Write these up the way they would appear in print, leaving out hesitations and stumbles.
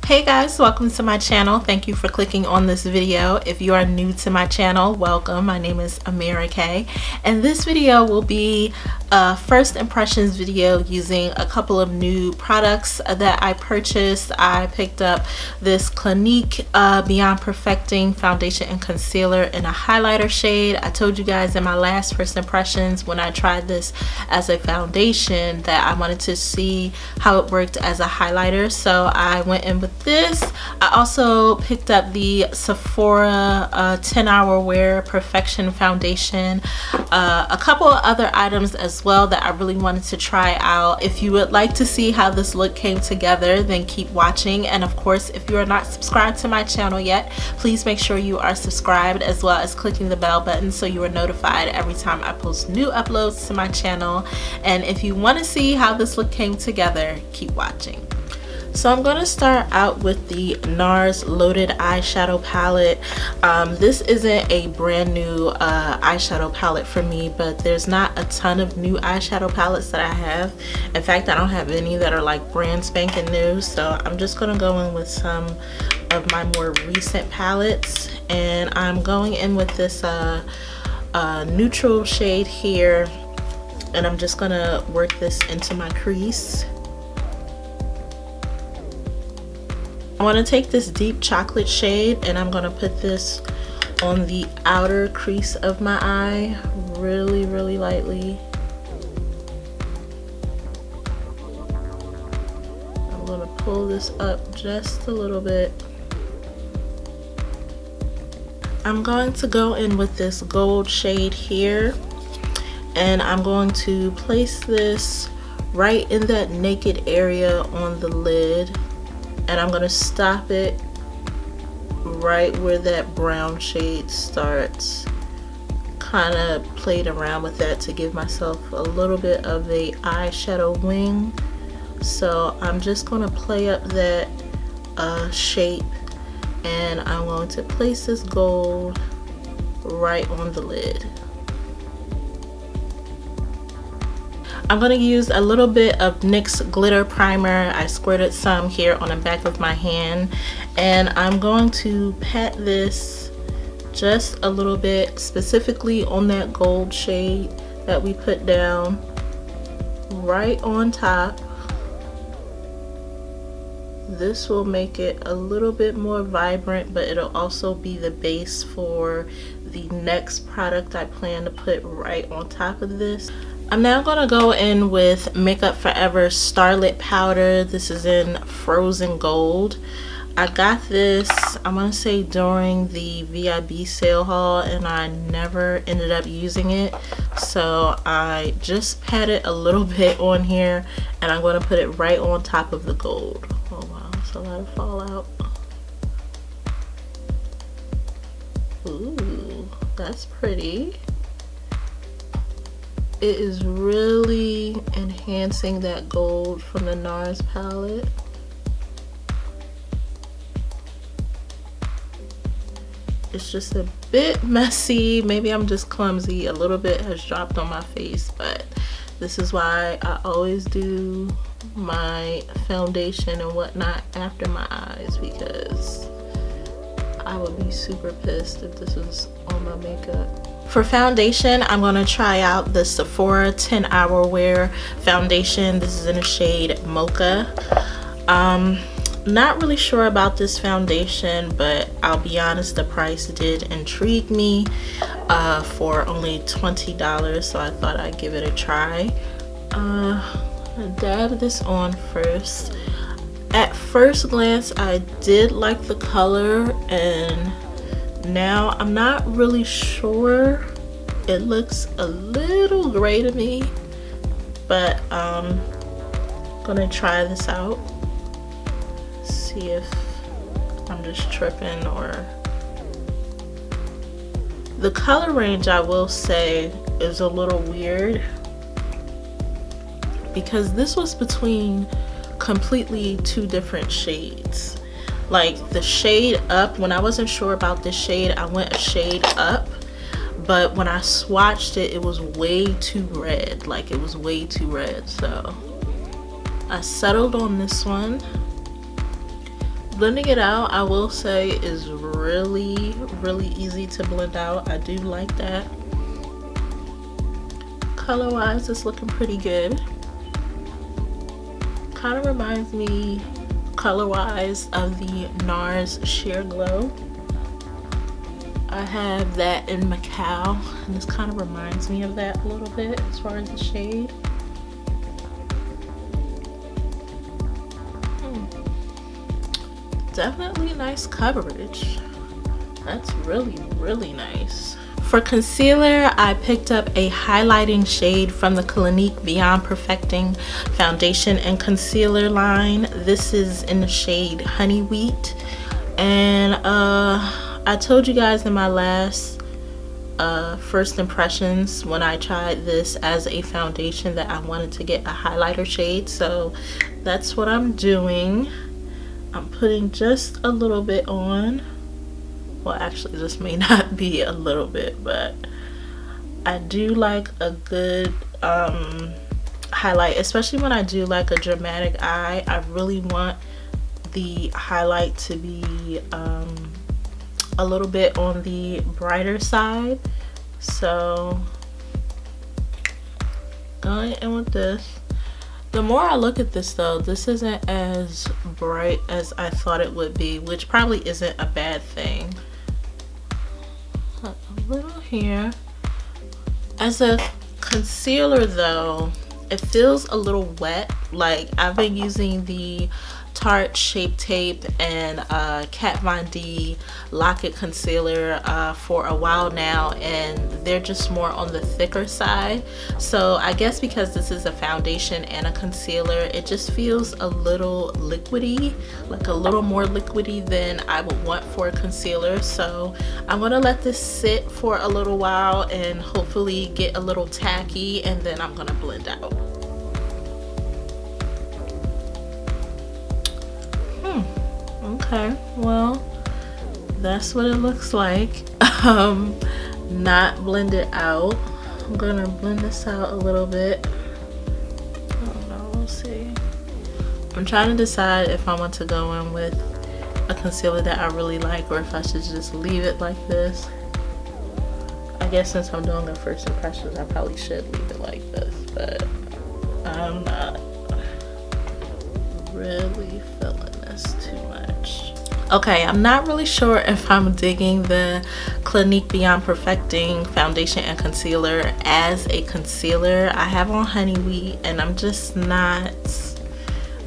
Hey guys, welcome to my channel. Thank you for clicking on this video. If you are new to my channel, welcome. My name is Ameerah, and this video will be a first impressions video using a couple of new products that I purchased. I picked up this Clinique Beyond Perfecting foundation and concealer in a highlighter shade. I told you guys in my last first impressions when I tried this as a foundation that I wanted to see how it worked as a highlighter, so I went in with this. I also picked up the Sephora 10-hour wear perfection foundation, a couple of other items as well that I really wanted to try out. If you would like to see how this look came together, then keep watching. And of course, if you are not subscribed to my channel yet, please make sure you are subscribed, as well as clicking the bell button so you are notified every time I post new uploads to my channel. And if you want to see how this look came together, keep watching. So I'm going to start out with the NARS Loaded Eyeshadow Palette. This isn't a brand new eyeshadow palette for me, but there's not a ton of new eyeshadow palettes that I have. In fact, I don't have any that are like brand spanking new, so I'm just going to go in with some of my more recent palettes. And I'm going in with this neutral shade here, and I'm just going to work this into my crease. I want to take this deep chocolate shade and I'm going to put this on the outer crease of my eye really lightly. I'm going to pull this up just a little bit. I'm going to go in with this gold shade here, and I'm going to place this right in that naked area on the lid. And I'm going to stop it right where that brown shade starts. Kind of played around with that to give myself a little bit of a eyeshadow wing. So I'm just going to play up that shape, and I'm going to place this gold right on the lid. I'm going to use a little bit of NYX glitter primer. I squirted some here on the back of my hand, and I'm going to pat this just a little bit, specifically on that gold shade that we put down right on top. This will make it a little bit more vibrant, but it'll also be the base for the next product I plan to put right on top of this. I'm now going to go in with Makeup Forever Starlit Powder. This is in Frozen Gold. I got this, I'm going to say, during the VIB sale haul, and I never ended up using it. So I just pat it a little bit on here, and I'm going to put it right on top of the gold. Oh wow, it's a lot of fallout. Ooh, that's pretty. It is really enhancing that gold from the NARS palette. It's just a bit messy. Maybe I'm just clumsy. A little bit has dropped on my face, but this is why I always do my foundation and whatnot after my eyes, because I would be super pissed if this was on my makeup. For foundation, I'm going to try out the Sephora 10-hour wear foundation. This is in the shade Mocha. Not really sure about this foundation, but I'll be honest, the price did intrigue me for only $20, so I thought I'd give it a try. I'll dab this on first. At first glance, I did like the color, and now I'm not really sure. It looks a little gray to me, but I'm gonna try this out, see if I'm just tripping. Or the color range, I will say, is a little weird, because this was between completely two different shades. Like the shade up, when I wasn't sure about this shade, I went a shade up, but when I swatched it, it was way too red. Like it was way too red. So I settled on this one. Blending it out, I will say, is really easy to blend out. I do like that. Color wise, it's looking pretty good. Kind of reminds me color wise of the NARS Sheer Glow. I have that in Macau, and this kind of reminds me of that a little bit as far as the shade. Definitely nice coverage. That's really nice. For concealer, I picked up a highlighting shade from the Clinique Beyond Perfecting foundation and concealer line. This is in the shade Honey Wheat, and I told you guys in my last first impressions when I tried this as a foundation that I wanted to get a highlighter shade, so that's what I'm doing. I'm putting just a little bit on. Well, actually this may not be a little bit, but I do like a good highlight, especially when I do like a dramatic eye. I really want the highlight to be a little bit on the brighter side, so going in with this. The more I look at this though, this isn't as bright as I thought it would be, which probably isn't a bad thing. A little here. As a concealer though, it feels a little wet. Like, I've been using the Tarte Shape Tape and Kat Von D Lock-It Concealer for a while now, and they're just more on the thicker side. So I guess because this is a foundation and a concealer, it just feels a little liquidy, like a little more liquidy than I would want for a concealer. So I'm gonna let this sit for a little while and hopefully get a little tacky, and then I'm gonna blend out. Okay, well, that's what it looks like. Not blended out. I'm gonna blend this out a little bit. I don't know, we'll see. I'm trying to decide if I want to go in with a concealer that I really like, or if I should just leave it like this. I guess since I'm doing a first impressions, I probably should leave it like this, but I'm not really feeling this too much. Okay, I'm not really sure if I'm digging the Clinique Beyond Perfecting foundation and concealer as a concealer. I have on Honey Wheat, and I'm just not,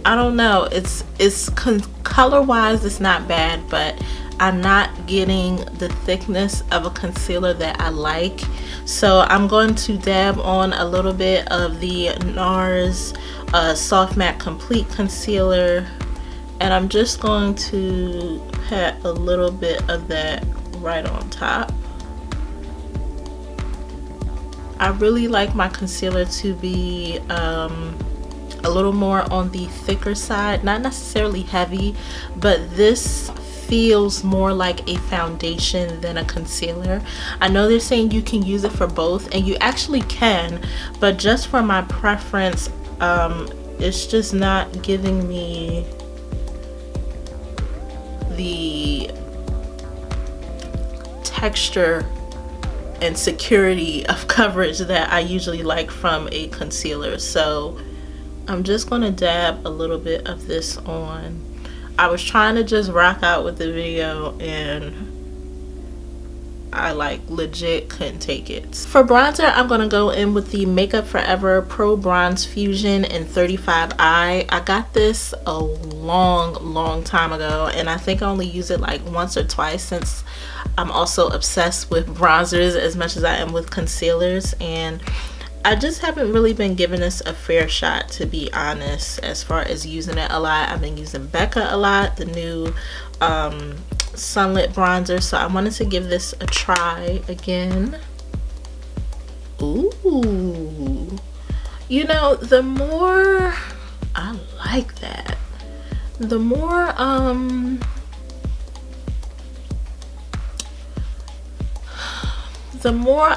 I don't know, it's color wise it's not bad, but I'm not getting the thickness of a concealer that I like. So I'm going to dab on a little bit of the NARS Soft Matte Complete Concealer, and I'm just going to pat a little bit of that right on top. I really like my concealer to be a little more on the thicker side, not necessarily heavy, but this feels more like a foundation than a concealer. I know they're saying you can use it for both, and you actually can, but just for my preference, it's just not giving me the texture and security of coverage that I usually like from a concealer. So I'm just gonna dab a little bit of this on. I was trying to just rock out with the video, and I like legit couldn't take it. For bronzer, I'm gonna go in with the Makeup Forever Pro Bronze Fusion in 35i. I got this a long time ago, and I think I only used it like once or twice, since I'm also obsessed with bronzers as much as I am with concealers, and I just haven't really been giving this a fair shot, to be honest, as far as using it a lot. I've been using BECCA a lot, the new Sunlit bronzer, so I wanted to give this a try again. Ooh, you know, the more I like that, the more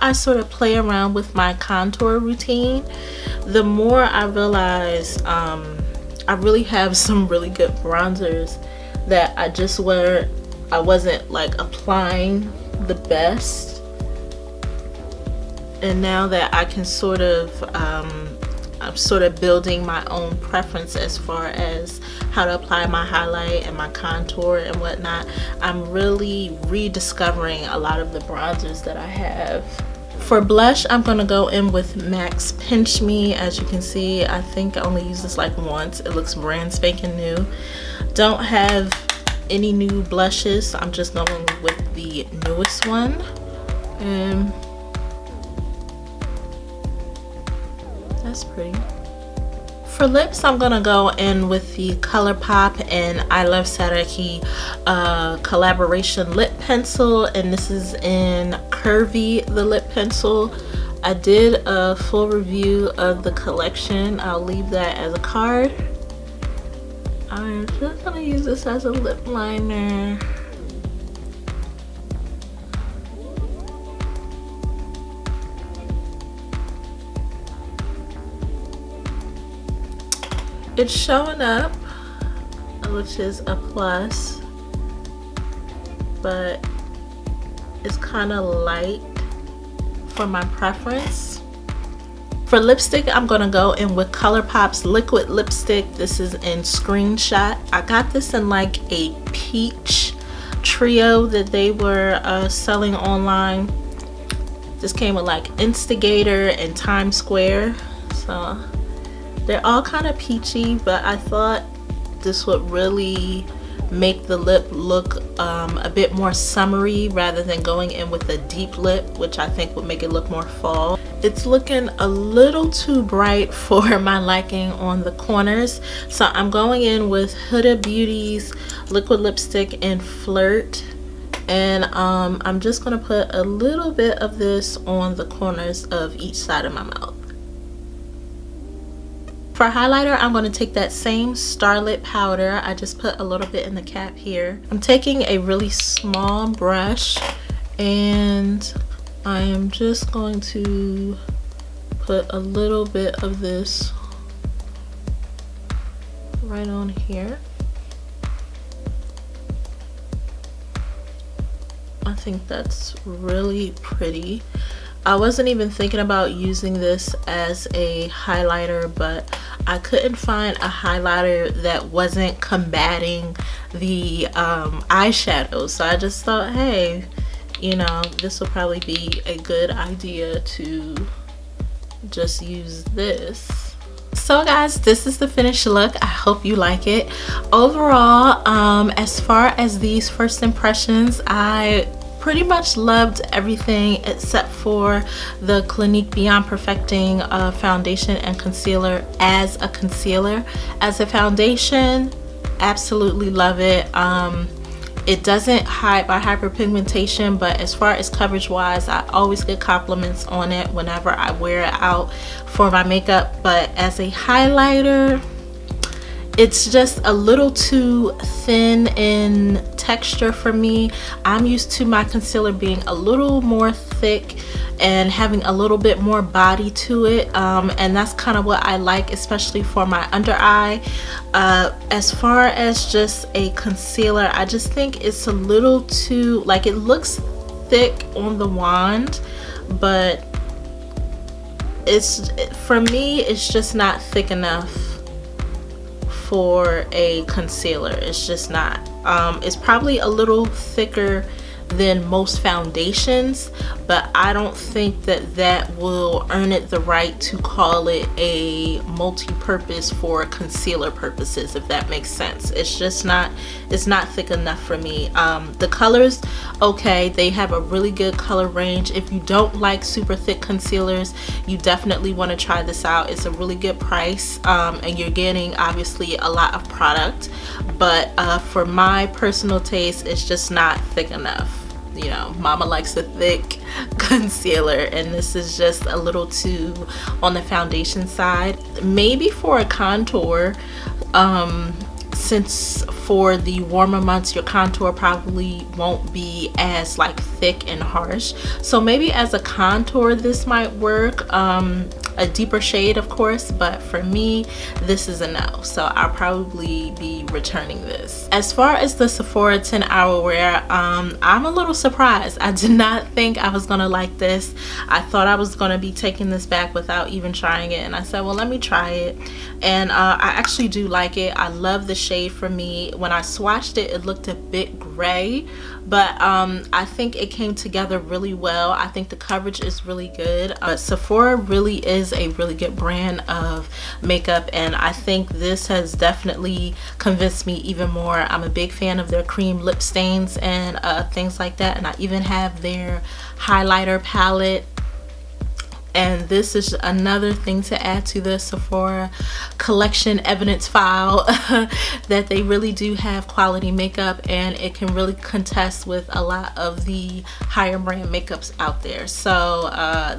I sort of play around with my contour routine, the more I realize I really have some really good bronzers that I wasn't like applying the best. And now that I can sort of I'm sort of building my own preference as far as how to apply my highlight and my contour and whatnot, I'm really rediscovering a lot of the bronzers that I have. For blush, I'm gonna go in with MAC's Pinch Me. As you can see, I think I only used this like once. It looks brand spanking new. Don't have any new blushes, so I'm just going with the newest one. And that's pretty. For lips, I'm gonna go in with the ColourPop and Eyeshadow collaboration lip pencil, and this is in Curvy, the lip pencil. I did a full review of the collection. I'll leave that as a card. I'm just gonna use this as a lip liner. It's showing up, which is a plus, but it's kind of light for my preference. For lipstick, I'm gonna go in with ColourPop's liquid lipstick. This is in Screenshot. I got this in like a peach trio that they were selling online. This came with like Instigator and Times Square, so they're all kind of peachy, but I thought this would really make the lip look a bit more summery rather than going in with a deep lip, which I think would make it look more fall. It's looking a little too bright for my liking on the corners, so I'm going in with Huda Beauty's liquid lipstick in Flirt, and I'm just gonna put a little bit of this on the corners of each side of my mouth. For highlighter, I'm going to take that same Starlit powder. I just put a little bit in the cap here. I'm taking a really small brush and I am just going to put a little bit of this right on here. I think that's really pretty. I wasn't even thinking about using this as a highlighter, but I couldn't find a highlighter that wasn't combating the eyeshadow. So I just thought, hey, you know, this will probably be a good idea to just use this. So guys, this is the finished look. I hope you like it. Overall, as far as these first impressions, I pretty much loved everything except for the Clinique Beyond Perfecting foundation and concealer as a concealer. As a foundation, absolutely love it. It doesn't hide my hyperpigmentation, but as far as coverage wise, I always get compliments on it whenever I wear it out for my makeup. But as a highlighter, it's just a little too thin in texture for me. I'm used to my concealer being a little more thick and having a little bit more body to it, and that's kind of what I like, especially for my under eye. As far as just a concealer, I just think it's a little too, like, it looks thick on the wand, but for me it's just not thick enough for a concealer. It's just not. It's probably a little thicker than most foundations, but I don't think that that will earn it the right to call it a multi-purpose for concealer purposes, if that makes sense. It's just not, it's not thick enough for me. The colors, okay, they have a really good color range. If you don't like super thick concealers, you definitely want to try this out. It's a really good price, and you're getting obviously a lot of product, but for my personal taste, it's just not thick enough. You know, mama likes a thick concealer, and this is just a little too on the foundation side. Maybe for a contour, since for the warmer months your contour probably won't be as like thick and harsh, so maybe as a contour this might work. a deeper shade, of course, but for me this is a no, so I'll probably be returning this. As far as the Sephora 10-hour wear, I'm a little surprised. I did not think I was gonna like this. I thought I was gonna be taking this back without even trying it, and I said, well, let me try it, and I actually do like it. I love the shade. For me, when I swatched it, it looked a bit gray, but I think it came together really well. I think the coverage is really good. Sephora really is a really good brand of makeup, and I think this has definitely convinced me even more. I'm a big fan of their cream lip stains and things like that, and I even have their highlighter palette. And this is another thing to add to the Sephora collection evidence file that they really do have quality makeup, and it can really contest with a lot of the higher brand makeups out there. So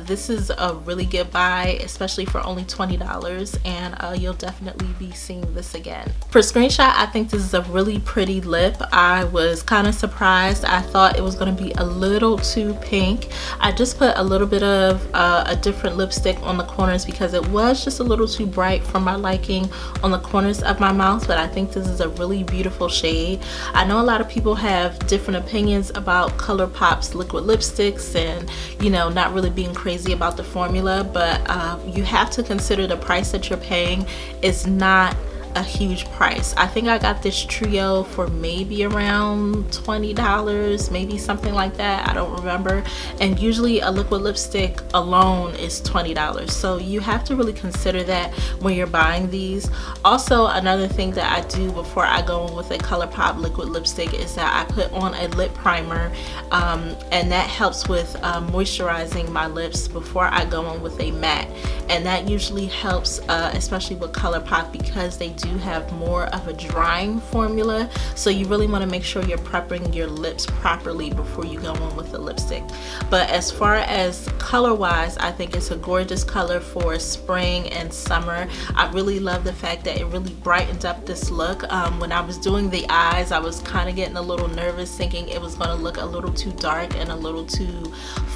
this is a really good buy, especially for only $20, and you'll definitely be seeing this again. For screenshot, I think this is a really pretty lip. I was kind of surprised. I thought it was going to be a little too pink. I just put a little bit of a different lipstick on the corners because it was just a little too bright for my liking on the corners of my mouth, but I think this is a really beautiful shade. I know a lot of people have different opinions about ColourPop's liquid lipsticks and, you know, not really being crazy about the formula, but you have to consider the price that you're paying is not a huge price. I think I got this trio for maybe around $20, maybe something like that, I don't remember, and usually a liquid lipstick alone is $20, so you have to really consider that when you're buying these. Also, another thing that I do before I go in with a ColourPop liquid lipstick is that I put on a lip primer, and that helps with moisturizing my lips before I go in with a matte, and that usually helps, especially with ColourPop, because they do have more of a drying formula, so you really want to make sure you're prepping your lips properly before you go on with the lipstick. But as far as color wise, I think it's a gorgeous color for spring and summer. I really love the fact that it really brightened up this look. When I was doing the eyes, I was kind of getting a little nervous, thinking it was going to look a little too dark and a little too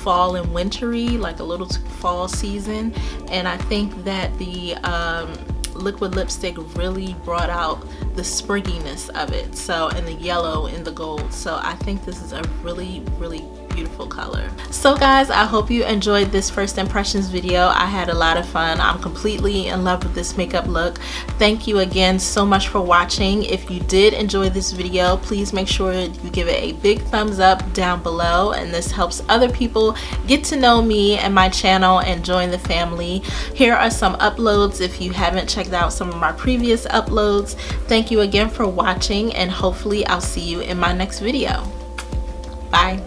fall and wintry, like a little too fall season, and I think that the liquid lipstick really brought out the springiness of it, so, and the yellow and the gold. So I think this is a really beautiful color. So guys, I hope you enjoyed this first impressions video. I had a lot of fun. I'm completely in love with this makeup look. Thank you again so much for watching. If you did enjoy this video, please make sure you give it a big thumbs up down below, and this helps other people get to know me and my channel and join the family. Here are some uploads if you haven't checked out some of my previous uploads. Thank you again for watching, and hopefully I'll see you in my next video. Bye.